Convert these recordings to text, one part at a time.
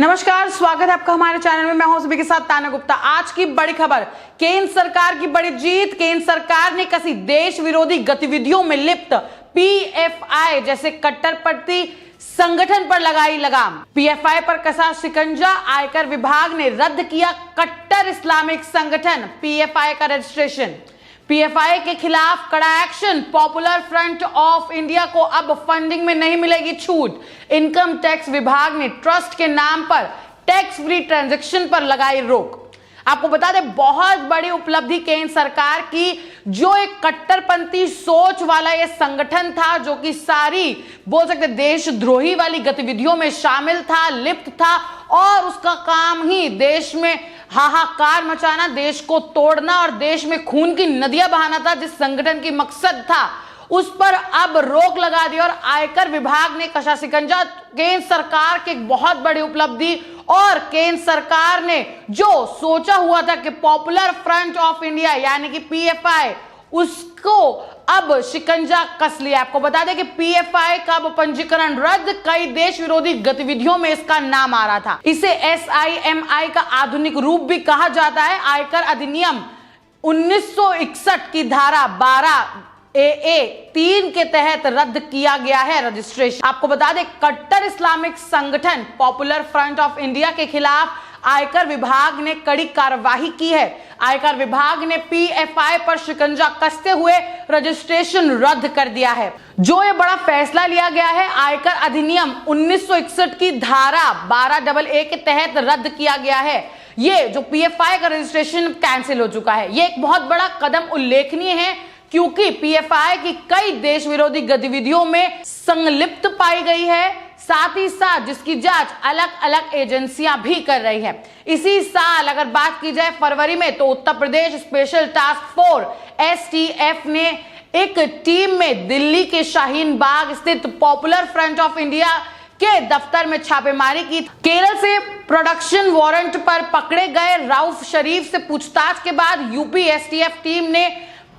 नमस्कार, स्वागत है आपका हमारे चैनल में। मैं हूं सभी के साथ ताना गुप्ता। आज की बड़ी खबर, केंद्र सरकार की बड़ी जीत। केंद्र सरकार ने कसी देश विरोधी गतिविधियों में लिप्त पीएफआई जैसे कट्टरपंथी संगठन पर लगाई लगाम। पीएफआई पर कसा शिकंजा। आयकर विभाग ने रद्द किया कट्टर इस्लामिक संगठन पीएफआई का रजिस्ट्रेशन। पीएफआई के खिलाफ कड़ा action. Popular front of India को अब फंडिंग में नहीं मिलेगी छूट। इनकम टैक्स विभाग ने ट्रस्ट के नाम पर टैक्स फ्री ट्रांजैक्शन पर लगाई रोक। आपको बता दें, बहुत बड़ी उपलब्धि केंद्र सरकार की, जो एक कट्टरपंथी सोच वाला ये संगठन था, जो कि सारी बोल सकते देशद्रोही वाली गतिविधियों में शामिल था, लिप्त था, और उसका काम ही देश में हाहाकार मचाना, देश को तोड़ना और देश में खून की नदियां बहाना था। जिस संगठन की मकसद था, उस पर अब रोक लगा दी और आयकर विभाग ने कसा शिकंजा। केंद्र सरकार की एक बहुत बड़ी उपलब्धि, और केंद्र सरकार ने जो सोचा हुआ था कि पॉपुलर फ्रंट ऑफ इंडिया यानी कि पीएफआई, उसको अब शिकंजा कस लिया। आपको बता दें कि पीएफआई का पंजीकरण रद्द, कई देश विरोधी गतिविधियों में इसका नाम आ रहा था। इसे एसआईएमआई का आधुनिक रूप भी कहा जाता है। आयकर अधिनियम 1961 की धारा 12A3 के तहत रद्द किया गया है रजिस्ट्रेशन। आपको बता दें, कट्टर इस्लामिक संगठन पॉपुलर फ्रंट ऑफ इंडिया के खिलाफ आयकर विभाग ने कड़ी कार्रवाई की है। आयकर विभाग ने पीएफआई पर शिकंजा कसते हुए रजिस्ट्रेशन रद्द कर दिया है। जो ये बड़ा फैसला लिया गया है, आयकर अधिनियम 1961 की धारा 12AA के तहत रद्द किया गया है। ये जो पीएफआई का रजिस्ट्रेशन कैंसिल हो चुका है, ये एक बहुत बड़ा कदम उल्लेखनीय है, क्योंकि पीएफआई की कई देश विरोधी गतिविधियों में संलिप्त पाई गई है, साथ ही साथ जिसकी जांच अलग अलग एजेंसियां भी कर रही है। इसी साल अगर बात की जाए फरवरी में, तो Uttar Pradesh special task force STF ने एक टीम में दिल्ली के शाहीन बाग स्थित पॉपुलर फ्रंट ऑफ इंडिया के दफ्तर में छापेमारी की। केरल से प्रोडक्शन वारंट पर पकड़े गए राउफ शरीफ से पूछताछ के बाद यूपी एसटीएफ टीम ने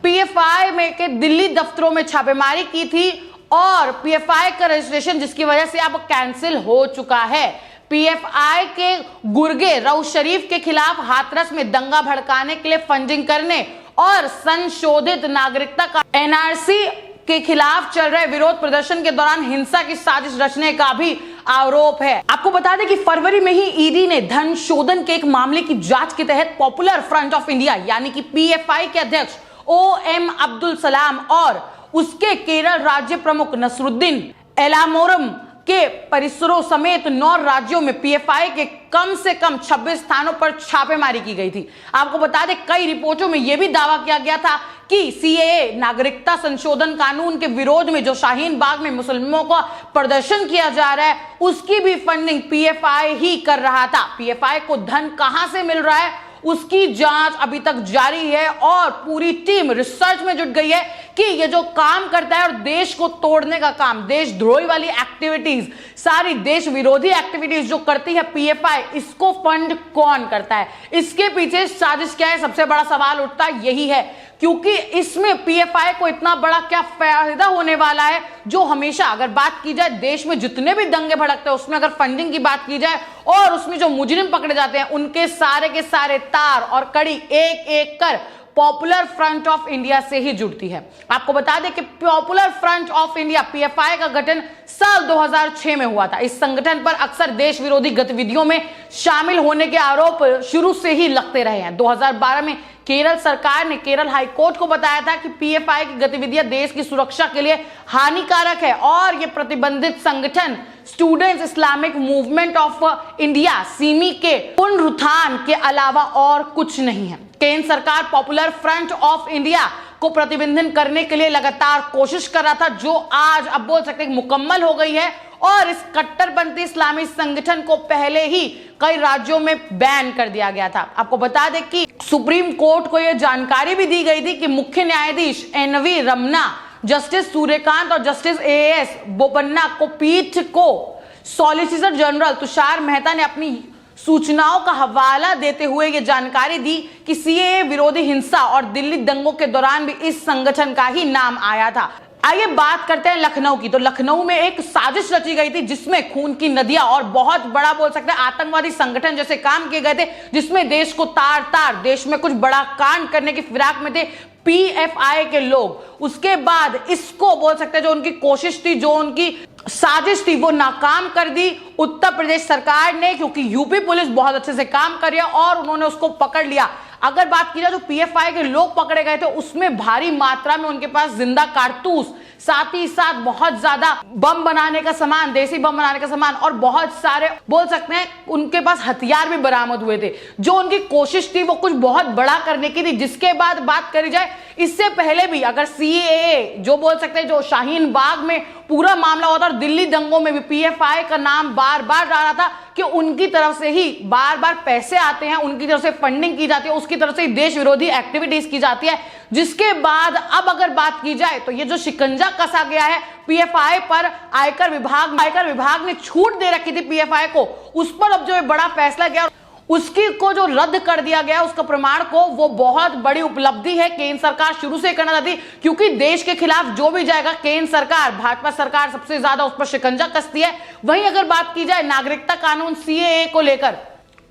पीएफआई में के दिल्ली दफ्तरों में छापेमारी की थी, और पीएफआई का रजिस्ट्रेशन जिसकी वजह से अब कैंसिल हो चुका है। पीएफआई के गुर्गे राउफ शरीफ के खिलाफ हाथरस में दंगा भड़काने के लिए फंडिंग करने और संशोधित नागरिकता का एनआरसी के खिलाफ चल रहे विरोध प्रदर्शन के दौरान हिंसा की साजिश रचने का भी आरोप है। आपको बता दें कि फरवरी में ही ईडी ने धन शोधन के एक मामले की जांच के तहत पॉपुलर फ्रंट ऑफ इंडिया यानी कि पीएफआई के अध्यक्ष ओएम अब्दुल सलाम और उसके केरल राज्य प्रमुख नसरुद्दीन एलामोरम के परिसरों समेत 9 राज्यों में पीएफआई के कम से कम 26 स्थानों पर छापेमारी की गई थी। आपको बता दें, कई रिपोर्टों में यह भी दावा किया गया था कि सीएए नागरिकता संशोधन कानून के विरोध में जो शाहीन बाग में मुसलमानों का प्रदर्शन किया जा रहा है, उसकी भी फंडिंग पीएफआई ही कर रहा था। पीएफआई को धन कहां से मिल रहा है, उसकी जांच अभी तक जारी है, और पूरी टीम रिसर्च में जुट गई है कि ये जो काम करता है और देश को तोड़ने का काम, देशद्रोही वाली एक्टिविटीज, सारी देश विरोधी एक्टिविटीज जो करती है पीएफआई, इसको फंड कौन करता है, इसके पीछे साजिश क्या है। सबसे बड़ा सवाल उठता है यही है, क्योंकि इसमें पीएफआई को इतना बड़ा क्या फायदा होने वाला है, जो हमेशा अगर बात की जाए देश में जितने भी दंगे भड़कते हैं, उसमें अगर फंडिंग की बात की जाए और उसमें जो मुजरिम पकड़े जाते हैं, उनके सारे के सारे तार और कड़ी एक एक कर पॉपुलर फ्रंट ऑफ इंडिया से ही जुड़ती है। आपको बता दें कि popular front of India PFI का गठन साल 2006 में हुआ था। इस संगठन पर अक्सर देश विरोधी गतिविधियों में शामिल होने के आरोप शुरू से ही लगते रहे हैं। 2012 में केरल सरकार ने केरल हाई कोर्ट को बताया था कि पीएफआई की गतिविधियां देश की सुरक्षा के लिए हानिकारक है, और यह प्रतिबंधित संगठन students Islamic movement of India Simi के पुनरुत्थान के अलावा और कुछ नहीं है। केंद्र सरकार पॉपुलर फ्रंट ऑफ इंडिया को प्रतिबंधित करने के लिए लगातार कोशिश कर रहा था, जो आज अब बोल सकते हैं मुकम्मल हो गई है, और इस कट्टरपंथी इस्लामी संगठन को पहले ही कई राज्यों में बैन कर दिया गया था। आपको बता दें कि सुप्रीम कोर्ट को यह जानकारी भी दी गई थी कि मुख्य न्यायाधीश एनवी रमना, जस्टिस सूर्यकांत और जस्टिस एएस बोपन्ना को पीठ को सॉलिसिटर जनरल तुषार मेहता ने अपनी सूचनाओं का हवाला देते हुए यह जानकारी दी कि सीएए विरोधी हिंसा और दिल्ली दंगों के दौरान भी इस संगठन का ही नाम आया था। आइए बात करते हैं लखनऊ की। तो लखनऊ में एक साजिश रची गई थी जिसमें खून की नदियां और बहुत बड़ा बोल सकते हैं आतंकवादी संगठन जैसे काम किए गए थे, जिसमें देश को तार तार, देश में कुछ बड़ा कांड करने की फिराक में थे पीएफआई के लोग। उसके बाद इसको बोल सकते हैं जो उनकी कोशिश थी, जो उनकी साजिश थी, वो नाकाम कर दी उत्तर प्रदेश सरकार ने, क्योंकि यूपी पुलिस बहुत अच्छे से काम कर रही है और उन्होंने उसको पकड़ लिया। अगर बात की जाए जो पीएफआई के लोग पकड़े गए थे उसमें भारी मात्रा में उनके पास जिंदा कारतूस, साथ ही साथ बहुत ज्यादा बम बनाने का सामान, देसी बम बनाने का सामान और बहुत सारे बोल सकते हैं उनके पास हथियार भी बरामद हुए थे। जो उनकी कोशिश थी वो कुछ बहुत बड़ा करने की थी। जिसके बाद बात करी जाए इससे पहले भी अगर सीएए जो बोल सकते हैं जो शाहीन बाग में पूरा मामला हुआ था और दिल्ली दंगों में भी पीएफआई का नाम बार बार आ रहा था कि उनकी तरफ से ही बार बार पैसे आते हैं, उनकी तरफ से फंडिंग की जाती है, उसकी तरफ से देश विरोधी एक्टिविटीज की जाती है। जिसके बाद अब अगर बात की जाए तो ये जो शिकंजा कसा गया है पीएफआई पर, आयकर विभाग ने छूट दे रखी थी पीएफआई को, उस पर अब जो बड़ा फैसला गया उसकी को जो रद्द कर दिया गया उसका प्रमाण को, वो बहुत बड़ी उपलब्धि है। केंद्र सरकार शुरू से करना चाहती क्योंकि देश के खिलाफ जो भी जाएगा केंद्र सरकार, भाजपा सरकार सबसे ज्यादा उस पर शिकंजा कसती है। वहीं अगर बात की जाए नागरिकता कानून सीएए को लेकर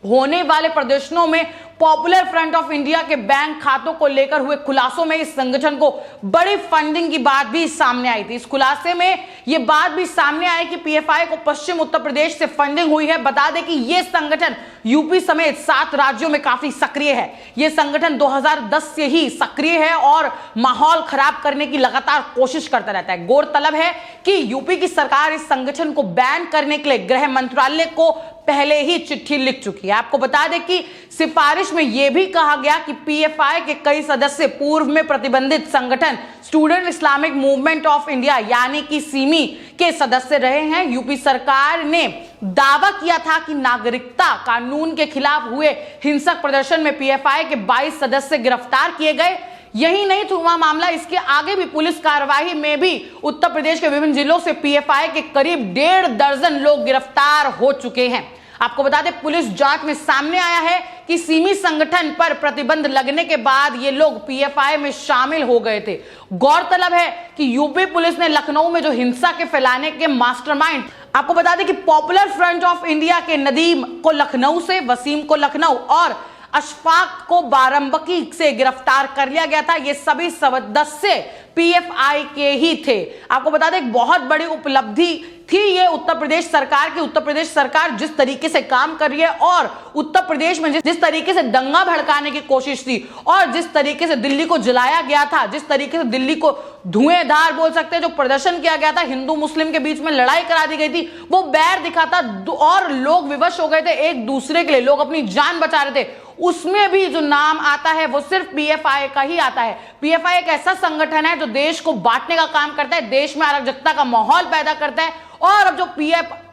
होने वाले प्रदर्शनों में पॉपुलर फ्रंट ऑफ इंडिया के बैंक खातों को लेकर हुए खुलासों में इस संगठन को बड़ी फंडिंग की बात भी सामने आई थी। इस खुलासे में यह बात भी सामने आई कि पीएफआई को पश्चिम उत्तर प्रदेश से फंडिंग हुई है। बता दें कि यह संगठन यूपी समेत 7 राज्यों में काफी सक्रिय है। यह संगठन 2010 से ही सक्रिय है और माहौल खराब करने की लगातार कोशिश करता रहता है। गौरतलब है कि यूपी की सरकार इस संगठन को बैन करने के लिए गृह मंत्रालय को पहले ही चिट्ठी लिख चुकी है। आपको बता दें कि सिफारिश में यह भी कहा गया कि पीएफआई के कई सदस्य पूर्व में प्रतिबंधित संगठन student Islamic movement of India यानी कि सिमी के सदस्य रहे हैं। यूपी सरकार ने दावा किया था कि नागरिकता कानून के खिलाफ हुए हिंसक प्रदर्शन में पीएफआई के 22 सदस्य गिरफ्तार किए गए। यही नहीं हुआ मामला, इसके आगे भी पुलिस कार्रवाई में भी उत्तर प्रदेश के विभिन्न जिलों से पीएफआई के करीब 1.5 दर्जन लोग गिरफ्तार हो चुके हैं। आपको बता दें पुलिस जांच में सामने आया है कि सिमी संगठन पर प्रतिबंध लगने के बाद ये लोग पीएफआई में शामिल हो गए थे। गौरतलब है कि यूपी पुलिस ने लखनऊ में जो हिंसा के फैलाने के मास्टरमाइंड, आपको बता दें कि पॉपुलर फ्रंट ऑफ इंडिया के नदीम को लखनऊ से, वसीम को लखनऊ और अशफाक को बाराबंकी से गिरफ्तार कर लिया गया था। ये सभी सदस्य पीएफआई के ही थे। आपको बता दें बहुत बड़ी उपलब्धि थी ये उत्तर प्रदेश सरकार की। उत्तर प्रदेश सरकार जिस तरीके से काम कर रही है और उत्तर प्रदेश में जिस तरीके से दंगा भड़काने की कोशिश थी और जिस तरीके से दिल्ली को जलाया गया था, जिस तरीके से दिल्ली को धुएंधार बोल सकते हैं जो प्रदर्शन किया गया था, हिंदू मुस्लिम के बीच में लड़ाई करा दी गई थी, वो बैर दिखा था और लोग विवश हो गए थे एक दूसरे के लिए, लोग अपनी जान बचा रहे थे। उसमें भी जो नाम आता है वो सिर्फ पीएफआई का ही आता है। पीएफआई एक ऐसा संगठन है जो देश को बांटने का काम करता है, देश में अराजकता का माहौल पैदा करता है और अब जो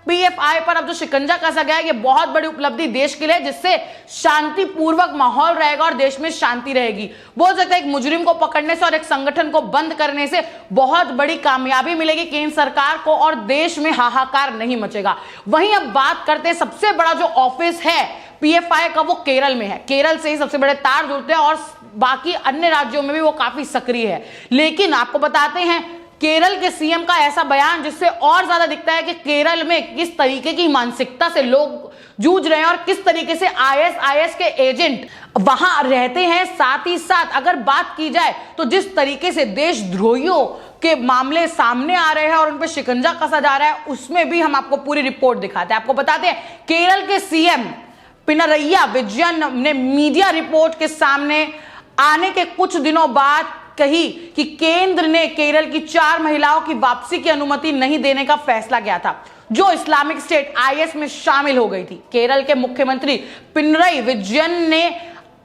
पीएफआई पर अब जो शिकंजा कसा गया है ये बहुत बड़ी उपलब्धि देश के लिए, जिससे शांतिपूर्वक माहौल रहेगा और देश में शांति रहेगी। बोल सकते हैं एक मुजरिम को पकड़ने से और एक संगठन को बंद करने से बहुत बड़ी कामयाबी मिलेगी केंद्र सरकार को और देश में हाहाकार नहीं मचेगा। वहीं अब बात करते हैं सबसे बड़ा जो ऑफिस है पीएफआई का वो केरल में है। केरल से ही सबसे बड़े तार जुड़ते हैं और बाकी अन्य राज्यों में भी वो काफी सक्रिय है। लेकिन आपको बताते हैं केरल के सीएम का ऐसा बयान जिससे और ज्यादा दिखता है कि केरल में किस तरीके की मानसिकता से लोग जूझ रहे हैं और किस तरीके से आईएसआईएस के एजेंट वहां रहते हैं। साथ ही साथ अगर बात की जाए तो जिस तरीके से देशद्रोहियों के मामले सामने आ रहे हैं और उन पर शिकंजा कसा जा रहा है उसमें भी हम आपको पूरी रिपोर्ट दिखाते हैं। आपको बताते हैं केरल के सीएम पिनरैया विजयन ने मीडिया रिपोर्ट के सामने आने के कुछ दिनों बाद कही कि केंद्र ने केरल की 4 महिलाओं की वापसी की अनुमति नहीं देने का फैसला किया था जो इस्लामिक स्टेट आईएस में शामिल हो गई थी। केरल के मुख्यमंत्री पिनरई विजयन ने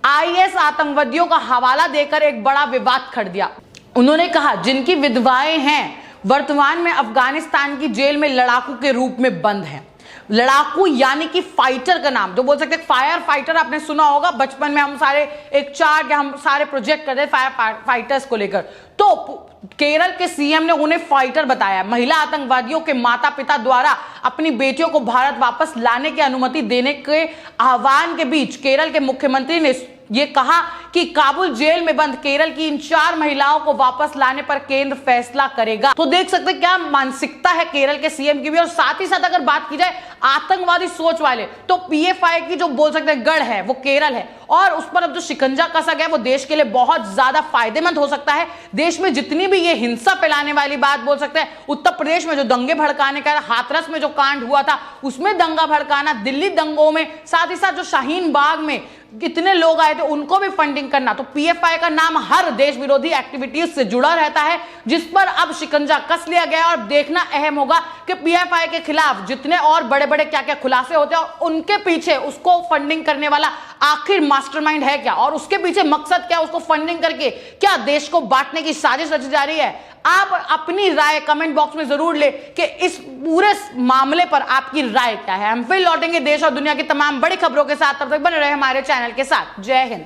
आईएस आतंकवादियों का हवाला देकर एक बड़ा विवाद खड़ा दिया। उन्होंने कहा जिनकी विधवाएं हैं वर्तमान में अफगानिस्तान की जेल में लड़ाकू के रूप में बंद हैं। लड़ाकू यानी कि फाइटर का नाम जो बोल सकते हैं, फायर फाइटर आपने सुना होगा, बचपन में हम सारे एक चार्ट या हम सारे प्रोजेक्ट करते हैं फायर फाइटर्स को लेकर, तो केरल के सीएम ने उन्हें फाइटर बताया। महिला आतंकवादियों के माता पिता द्वारा अपनी बेटियों को भारत वापस लाने की अनुमति देने के आह्वान के बीच केरल के मुख्यमंत्री ने ये कहा कि काबुल जेल में बंद केरल की इन 4 महिलाओं को वापस लाने पर केंद्र फैसला करेगा। तो देख सकते हैं क्या मानसिकता है केरल के सीएम की भी। और साथ ही साथ अगर बात की जाए आतंकवादी सोच वाले, तो पीएफआई की जो बोल सकते हैं गढ़ है वो केरल है, और उस पर अब जो शिकंजा कसा गया वो देश के लिए बहुत ज्यादा फायदेमंद हो सकता है। देश में जितनी भी ये हिंसा फैलाने वाली बात बोल सकते हैं, उत्तर प्रदेश में जो दंगे भड़काने का, हाथरस में जो कांड हुआ था उसमें दंगा भड़काना, दिल्ली दंगों में, साथ ही साथ जो शाहीन बाग में कितने लोग आए थे उनको भी फंडिंग करना, तो पीएफआई का नाम हर देश विरोधी एक्टिविटीज से जुड़ा रहता है, जिस पर अब शिकंजा कस लिया गया। और देखना अहम होगा कि पीएफआई के खिलाफ जितने और बड़े बड़े क्या क्या खुलासे होते हैं और उनके पीछे उसको फंडिंग करने वाला आखिर मास्टरमाइंड है क्या, और उसके पीछे मकसद क्या, उसको फंडिंग करके क्या देश को बांटने की साजिश रची जा रही है। आप अपनी राय कमेंट बॉक्स में जरूर ले कि इस पूरे मामले पर आपकी राय क्या है। हम फिर लौटेंगे देश और दुनिया की तमाम बड़ी खबरों के साथ, तब तक बने रहे हमारे चैनल के साथ। जय हिंद।